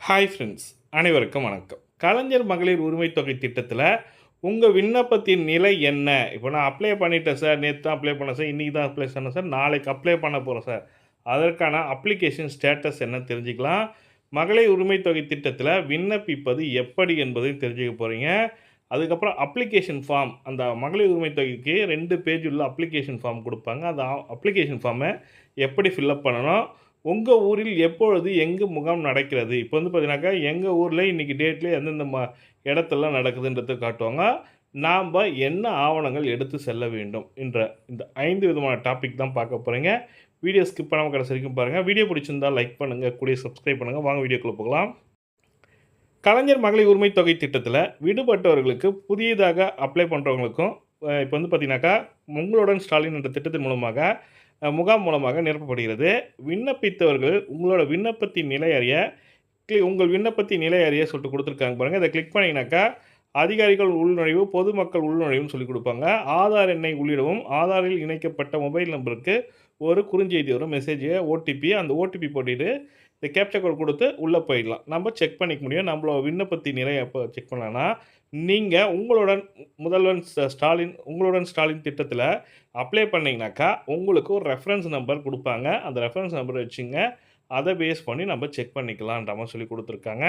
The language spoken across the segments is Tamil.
ஹாய் ஃப்ரெண்ட்ஸ், அனைவருக்கும் வணக்கம். கலைஞர் மகளிர் உரிமை தொகை திட்டத்தில் உங்கள் விண்ணப்பத்தின் நிலை என்ன? இப்போ நான் அப்ளை பண்ணிட்டேன் சார், நேற்று தான் அப்ளை பண்ணேன் சார், இன்றைக்கி தான் அப்ளை பண்ணேன் சார், நாளைக்கு அப்ளை பண்ண போகிறேன் சார். அதற்கான அப்ளிகேஷன் ஸ்டேட்டஸ் என்ன தெரிஞ்சுக்கலாம். மகளிர் உரிமை தொகை திட்டத்தில் விண்ணப்பிப்பது எப்படி என்பதையும் தெரிஞ்சுக்க போகிறீங்க. அதுக்கப்புறம் அப்ளிகேஷன் ஃபார்ம், அந்த மகளிர் உரிமை தொகைக்கு 2 பேஜ் உள்ள அப்ளிகேஷன் ஃபார்ம் கொடுப்பாங்க. அந்த அப்ளிகேஷன் ஃபார்மை எப்படி ஃபில்அப் பண்ணணும், உங்கள் ஊரில் எப்பொழுது எங்கு முகாம் நடக்கிறது, இப்போ வந்து பார்த்தீங்கன்னாக்கா எங்கள் ஊரில் இன்றைக்கி டேட்டில் எந்தெந்த இடத்துலலாம் நடக்குதுன்றதை காட்டுவாங்க. நாம் என்ன ஆவணங்கள் எடுத்து செல்ல வேண்டும் என்ற இந்த 5 விதமான டாபிக் தான் பார்க்க போகிறீங்க. வீடியோ ஸ்கிப் பண்ணாமல் கடைசி வரைக்கும் பாருங்கள். வீடியோ பிடிச்சிருந்தால் லைக் பண்ணுங்கள், கூடிய சப்ஸ்கிரைப் பண்ணுங்கள். வாங்க வீடியோக்குள்ளே போகலாம். கலைஞர் மகளிர் உரிமை தொகை திட்டத்தில் விடுபட்டவர்களுக்கு புதியதாக அப்ளை பண்ணுறவங்களுக்கும் இப்போ வந்து பார்த்தீங்கன்னாக்கா உங்களுடன் ஸ்டாலின் என்ற திட்டத்தின் மூலமாக முகாம் மூலமாக நிரப்பப்படுகிறது. விண்ணப்பித்தவர்கள் உங்களோட விண்ணப்பத்தின் நிலை அறிய உங்கள் விண்ணப்பத்தின் நிலை அறிய சொல்லிட்டு கொடுத்துருக்காங்க பாருங்கள். இதை கிளிக் பண்ணிங்கனாக்கா அதிகாரிகள் உள்நுழைவு, பொதுமக்கள் உள்நுழைவுன்னு சொல்லி கொடுப்பாங்க. ஆதார் எண்ணை உள்ளிடவும், ஆதாரில் இணைக்கப்பட்ட மொபைல் நம்பருக்கு ஒரு குறுஞ்செய்தி வரும், மெசேஜ், ஓடிபி. அந்த ஓடிபி போட்டுட்டு இந்த கேப்சா கோட் கொடுத்து உள்ளே போயிடலாம். நம்ம செக் பண்ணிக்க முடியும். நம்மளோட விண்ணப்பத்தின் நிலை எப்போ செக் பண்ணலான்னா, நீங்கள் உங்களுடன் ஸ்டாலின் திட்டத்தில் அப்ளை பண்ணிங்கனாக்கா உங்களுக்கு ஒரு ரெஃபரன்ஸ் நம்பர் கொடுப்பாங்க. அந்த ரெஃபரன்ஸ் நம்பர் வச்சுங்க, அதை பேஸ் பண்ணி நம்ம செக் பண்ணிக்கலான்ற மாதிரி சொல்லி கொடுத்துருக்காங்க.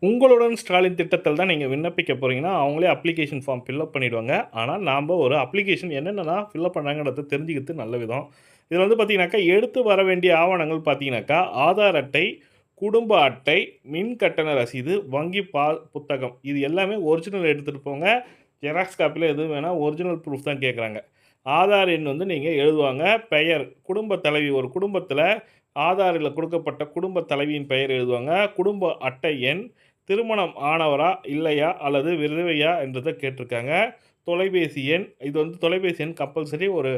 உங்களுடன் ஸ்டாலின் திட்டத்தில் தான் நீங்கள் விண்ணப்பிக்க போகிறீங்கன்னா அவங்களே அப்ளிகேஷன் ஃபார்ம் ஃபில்அப் பண்ணிவிடுவாங்க. ஆனால் நாம் ஒரு அப்ளிகேஷன் என்னென்னலாம் ஃபில்அப் பண்ணுறாங்கன்றத தெரிஞ்சுக்கிறது நல்ல விதம். இதில் வந்து பார்த்திங்கனாக்கா எடுத்து வர வேண்டிய ஆவணங்கள் பார்த்திங்கனாக்கா ஆதார் அட்டை, குடும்ப அட்டை, மின் கட்டண ரசீது, வங்கி புத்தகம், இது எல்லாமே ஒரிஜினல் எடுத்துகிட்டு போங்க. ஜெராக்ஸ் காப்பியில் எதுவும் வேணால், ஒரிஜினல் ப்ரூஃப் தான் கேட்குறாங்க. ஆதார் எண் வந்து நீங்கள் எழுதுவாங்க. பெயர், குடும்ப தலைவி, ஒரு குடும்பத்தில் ஆதாரில் கொடுக்கப்பட்ட குடும்ப தலைவியின் பெயர் எழுதுவாங்க. குடும்ப அட்டை எண், திருமணம் ஆனவரா இல்லையா அல்லது விதவையா என்றதை கேட்டிருக்காங்க. தொலைபேசி எண், இது வந்து தொலைபேசி எண் கம்பல்சரி ஒரு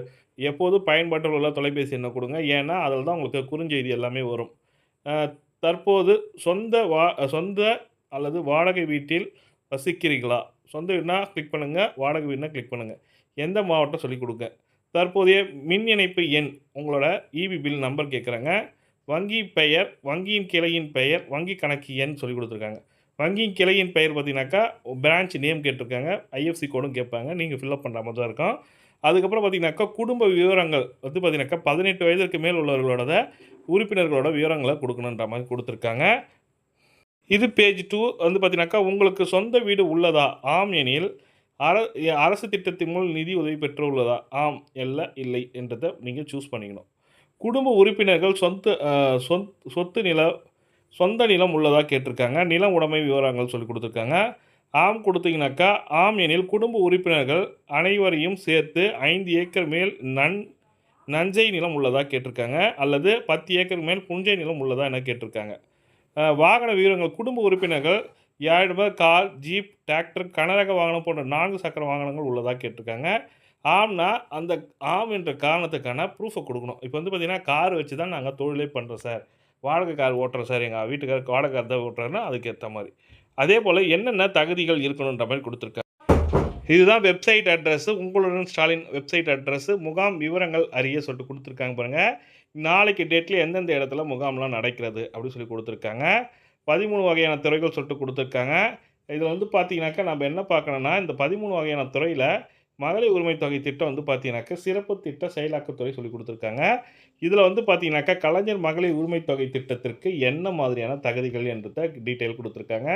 எப்போதும் பயன்பாட்டில் உள்ள தொலைபேசி எண்ணை கொடுங்க. ஏன்னா அதில் தான் உங்களுக்கு குறுஞ்செய்தி எல்லாமே வரும். தற்போது சொந்த அல்லது வாடகை வீட்டில் வசிக்கிறீர்களா? சொந்த வீடுனா கிளிக் பண்ணுங்கள், வாடகை வீடுனா கிளிக் பண்ணுங்கள். எந்த மாவட்டம் சொல்லிக் கொடுங்க. தற்போதைய மின் இணைப்பு எண், உங்களோட இபி பில் நம்பர் கேட்குறாங்க. வங்கி பெயர், வங்கியின் கிளையின் பெயர், வங்கி கணக்கு எண் சொல்லி கொடுத்துருக்காங்க. வங்கியின் கிளையின் பெயர் பார்த்தீங்கன்னாக்கா பிரான்ச் நேம் கேட்டிருக்காங்க. ஐஎஃப்சி கோடும் கேட்பாங்க. நீங்கள் ஃபில்அப் பண்ணுற மாதிரி தான் இருக்கும். அதுக்கப்புறம் பார்த்தீங்கன்னாக்கா குடும்ப விவரங்கள் வந்து பார்த்தீங்கன்னாக்கா 18 வயதிற்கு மேல் உள்ளவர்களோட உறுப்பினர்களோட விவரங்களை கொடுக்கணுன்ற மாதிரி கொடுத்துருக்காங்க. இது பேஜ் 2 வந்து பார்த்தீங்கன்னாக்கா உங்களுக்கு சொந்த வீடு உள்ளதா? ஆம் எனில் அரசு திட்டத்தின் மூலம் நிதி உதவி பெற்று உள்ளதா? ஆம், இல்லை என்றதை நீங்கள் சூஸ் பண்ணிக்கணும். குடும்ப உறுப்பினர்கள் சொந்த நிலம் உள்ளதாக கேட்டிருக்காங்க. நிலம் உடைமை விவரங்கள் சொல்லி கொடுத்துருக்காங்க. ஆம் கொடுத்தீங்கன்னாக்கா, ஆம் எனில் குடும்ப உறுப்பினர்கள் அனைவரையும் சேர்த்து 5 ஏக்கர் மேல் நஞ்சை நிலம் உள்ளதாக கேட்டிருக்காங்க. அல்லது 10 ஏக்கர் மேல் புஞ்சை நிலம் உள்ளதா என கேட்டிருக்காங்க. வாகன விவரங்கள், குடும்ப உறுப்பினர்கள் 7 பேர் கார், ஜீப், டிராக்டர், கனரக வாகனம் போன்ற 4 சக்கர வாகனங்கள் உள்ளதாக கேட்டிருக்காங்க. ஆம்னா அந்த ஆம் என்ற காரணத்துக்கான ப்ரூஃபை கொடுக்கணும். இப்போ வந்து பார்த்திங்கன்னா கார் வச்சு தான் நாங்கள் தொழிலே பண்ணுறோம் சார், வாடகை கார் ஓட்டுறோம் சார், எங்கள் வீட்டுக்காரருக்கு வாடகை கார் தான் ஓட்டுறாருன்னா அதுக்கேற்ற மாதிரி. அதே போல் என்னென்ன தகுதிகள் இருக்கணுன்ற மாதிரி கொடுத்துருக்காங்க. இதுதான் வெப்சைட் அட்ரஸ்ஸு, உங்களுடன் ஸ்டாலின் வெப்சைட் அட்ரஸ்ஸு. முகாம் விவரங்கள் அறிய சொல்லிட்டு கொடுத்துருக்காங்க பாருங்கள். நாளைக்கு டேட்டில் எந்தெந்த இடத்துல முகாம்லாம் நடக்கிறது அப்படின்னு சொல்லி கொடுத்துருக்காங்க. 13 வகையான துறைகள் சொல்லிட்டு கொடுத்துருக்காங்க. இதில் வந்து பார்த்தீங்கன்னாக்கா நம்ம என்ன பார்க்கணுன்னா, இந்த 13 வகையான துறையில் மகளிர் உரிமை தொகை திட்டம் வந்து பார்த்தீங்கன்னாக்கா சிறப்பு திட்ட செயலாக்கத்துறை சொல்லி கொடுத்துருக்காங்க. இதில் வந்து பார்த்தீங்கன்னாக்கா கலைஞர் மகளிர் உரிமை தொகை திட்டத்திற்கு என்ன மாதிரியான தகுதிகள் என்றதை டீட்டெயில் கொடுத்துருக்காங்க.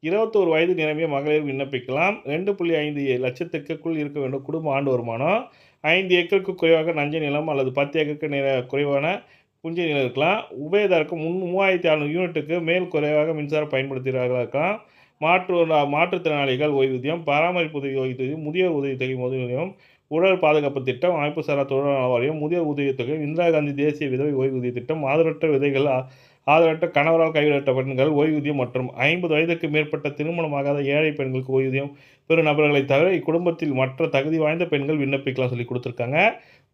21 வயது நிரம்பிய மகளிர் விண்ணப்பிக்கலாம். 2.5 லட்சத்துக்குள் இருக்க வேண்டும் குடும்ப ஆண்டு வருமானம். 5 ஏக்கருக்கு குறைவாக நஞ்சை நிலம் அல்லது 10 ஏக்கருக்கு குறைவான புஞ்சை நிலம் இருக்கலாம். உபயதாரருக்கு 3600 யூனிட்டுக்கு மேல் குறைவாக மின்சாரம் பயன்படுத்துகிறார்களா இருக்கலாம். மாற்றுத்திறனாளிகள் ஓய்வூதியம், பராமரிப்பு உதவி ஓய்வூதியம், முதியோர் உதவித்தொகை ஓய்வூதியம், உடல் பாதுகாப்பு திட்டம், அமைப்புசாரா தொழிலாளர் வாரியம், முதியோர் உதவித்தொகை, இந்திரா காந்தி தேசிய விதவை ஓய்வூதிய திட்டம், ஆதரவற்ற கணவரால் கைவிடப்பட்ட பெண்கள் ஓய்வூதியம் மற்றும் 50 வயதுக்கு மேற்பட்ட திருமணமாகாத ஏழை பெண்களுக்கு ஓய்வூதியம் பெறும் நபர்களை தவிர இக்குடும்பத்தில் மற்ற தகுதி வாய்ந்த பெண்கள் விண்ணப்பிக்கலாம் சொல்லி கொடுத்துருக்காங்க.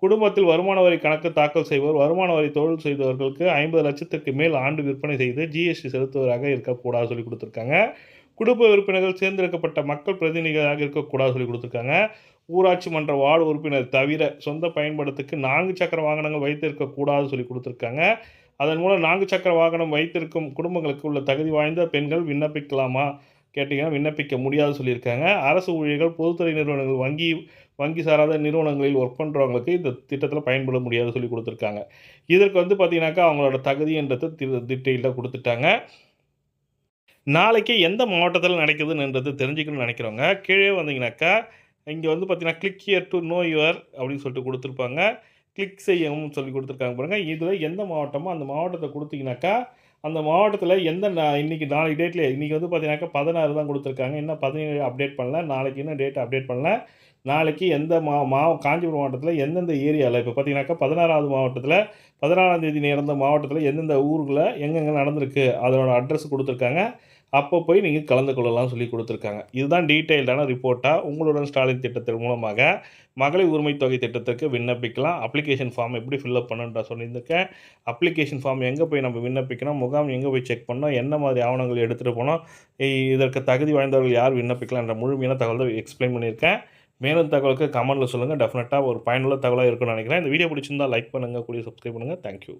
குடும்பத்தில் வருமான வரி கணக்கு தாக்கல் செய்வோர், வருமான வரி தொழில் செய்தவர்களுக்கு 50 லட்சத்துக்கு மேல் ஆண்டு விற்பனை செய்து ஜிஎஸ்டி செலுத்துவதாக இருக்கக்கூடாது சொல்லி கொடுத்துருக்காங்க. குடும்ப உறுப்பினர்கள் தேர்ந்தெடுக்கப்பட்ட மக்கள் பிரதிநிதிகளாக இருக்கக்கூடாது சொல்லி கொடுத்துருக்காங்க. ஊராட்சி மன்ற வார்டு உறுப்பினர் தவிர சொந்த பயன்பாட்டுக்கு 4 சக்கர வாகனங்கள் வைத்திருக்கக்கூடாது சொல்லி கொடுத்துருக்காங்க. அதன் மூலம் 4 சக்கர வாகனம் வைத்திருக்கும் குடும்பங்களுக்கு உள்ள தகுதி வாய்ந்த பெண்கள் விண்ணப்பிக்கலாமா கேட்டிங்கன்னா விண்ணப்பிக்க முடியாதுன்னு சொல்லியிருக்காங்க. அரசு ஊழியர்கள், பொதுத்துறை நிறுவனங்கள், வங்கி சாராத நிறுவனங்களில் ஒர்க் பண்ணுறவங்களுக்கு இந்த திட்டத்தில் பயன்பட முடியாதுன்னு சொல்லி கொடுத்துருக்காங்க. இதற்கு வந்து பார்த்தீங்கன்னாக்கா அவங்களோட தகுதின்றது டீட்டெயில்டாக கொடுத்துட்டாங்க. நாளைக்கு எந்த மாவட்டத்தில் நடக்குதுன்றது தெரிஞ்சுக்கணும்னு நினைக்கிறவங்க கீழே வந்தீங்கன்னாக்கா இங்கே வந்து பார்த்தீங்கன்னா click here to know your அப்படின்னு சொல்லிட்டு கொடுத்துருப்பாங்க. கிளிக் செய்யவும் சொல்லி கொடுத்துருக்காங்க பாருங்கள். இதில் எந்த மாவட்டமோ அந்த மாவட்டத்தை கொடுத்தீங்கன்னாக்கா அந்த மாவட்டத்தில் எந்த இன்றைக்கி நாளைக்கு டேட்டில் இன்றைக்கி வந்து பார்த்தீங்கன்னாக்கா 16 தான் கொடுத்துருக்காங்க. இன்னும் 17 அப்டேட் பண்ணல. நாளைக்கு இன்னும் டேட் அப்டேட் பண்ணல. நாளைக்கு எந்த காஞ்சிபுரம் மாவட்டத்தில் எந்தெந்த ஏரியாவில் இப்போ பார்த்தீங்கன்னாக்கா 16வது மாவட்டத்தில் 14ஆம் தேதி நடந்த மாவட்டத்தில் எந்தெந்த ஊர்களில் எங்கெங்கே நடந்திருக்கு அதோட அட்ரஸ் கொடுத்துருக்காங்க. அப்போ போய் நீங்கள் கலந்து கொள்ளலாம் சொல்லி கொடுத்துருக்காங்க. இதுதான் டீட்டெயில்டான ரிப்போர்ட்டாக உங்களுடன் ஸ்டாலின் திட்டத்தின் மூலமாக மகளிர் உரிமை தொகை திட்டத்திற்கு விண்ணப்பிக்கலாம். அப்ளிகேஷன் ஃபார்ம் எப்படி ஃபில்அப் பண்ணணுன்ற சொல்லியிருந்திருக்கேன். அப்ளிகேஷன் ஃபார்ம் எங்கே போய் நம்ம விண்ணப்பிக்கணும், முகாம் எங்கே போய் செக் பண்ணணும், என்ன மாதிரி ஆவணங்கள் எடுத்துகிட்டு போனோம், இதற்கு தகுதி வாய்ந்தவர்கள் யார் விண்ணப்பிக்கலாம் என்ற முழுமையான தகவலை எக்ஸ்பிளைன் பண்ணியிருக்கேன். மேலும் தகவலுக்கு கமெண்ட்டில் சொல்லுங்கள். டெஃபினட்டாக ஒரு பயனுள்ள தகவலாக இருக்கும்னு நினைக்கிறேன். இந்த வீடியோ பிடிச்சிருந்தால் லைக் பண்ணுங்கள், கூடிய சப்ஸ்கிரைப் பண்ணுங்கள். தேங்க்யூ.